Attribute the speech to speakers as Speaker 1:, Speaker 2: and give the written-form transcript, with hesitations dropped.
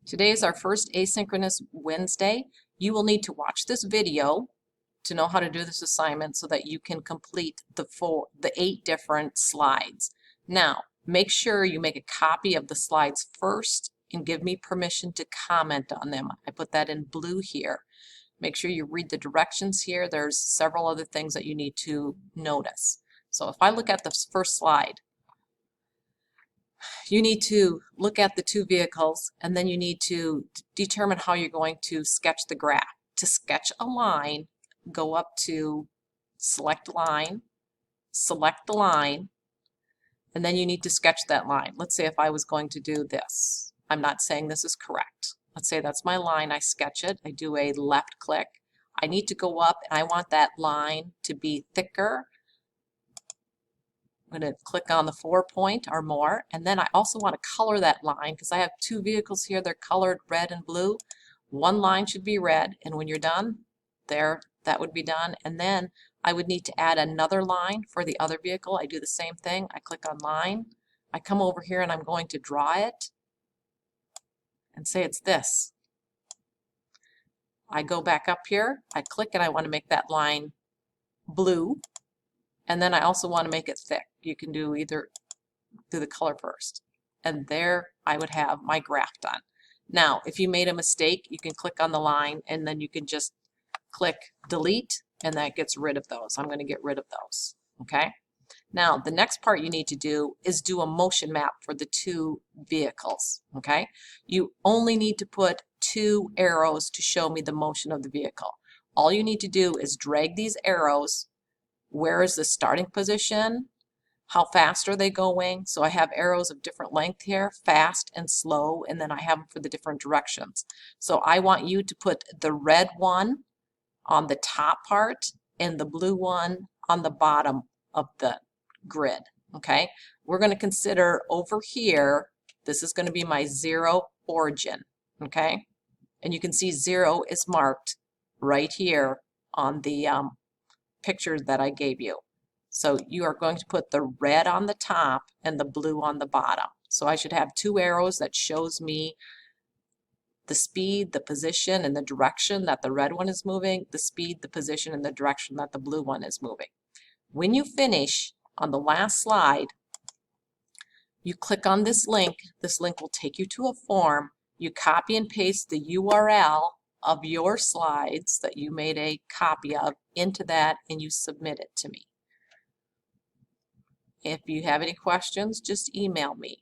Speaker 1: Today is our first asynchronous Wednesday. You will need to watch this video to know how to do this assignment so that you can complete the 8 different slides. Now, make sure you make a copy of the slides first and give me permission to comment on them. I put that in blue here. Make sure you read the directions here. There's several other things that you need to notice. So if I look at the first slide, you need to look at the two vehicles and then you need to determine how you're going to sketch the graph. To sketch a line, go up to select line, select the line, and then you need to sketch that line. Let's say if I was going to do this. I'm not saying this is correct. Let's say that's my line. I sketch it. I do a left click. I need to go up and I want that line to be thicker. I'm going to click on the 4 point or more, and then I also want to color that line because I have two vehicles here. They're colored red and blue. One line should be red, and when you're done, there, that would be done. And then I would need to add another line for the other vehicle. I do the same thing. I click on line. I come over here and I'm going to draw it and say it's this. I go back up here, I click, and I want to make that line blue. And then I also want to make it thick. You can do the color first. And there I would have my graph done. Now, if you made a mistake, you can click on the line and then you can just click delete and that gets rid of those. I'm going to get rid of those. Okay? Now, the next part you need to do is do a motion map for the two vehicles. Okay? You only need to put 2 arrows to show me the motion of the vehicle. All you need to do is drag these arrows. Where is the starting position? How fast are they going? So I have arrows of different length here, fast and slow, and then I have them for the different directions. So I want you to put the red one on the top part and the blue one on the bottom of the grid, okay? We're going to consider over here, this is going to be my 0 origin, okay? And you can see 0 is marked right here on the pictures that I gave you. So you are going to put the red on the top and the blue on the bottom. So I should have 2 arrows that shows me the speed, the position, and the direction that the red one is moving, the speed, the position, and the direction that the blue one is moving. When you finish on the last slide, you click on this link. This link will take you to a form. You copy and paste the URL of your slides that you made a copy of into that and you submit it to me. If you have any questions, just email me.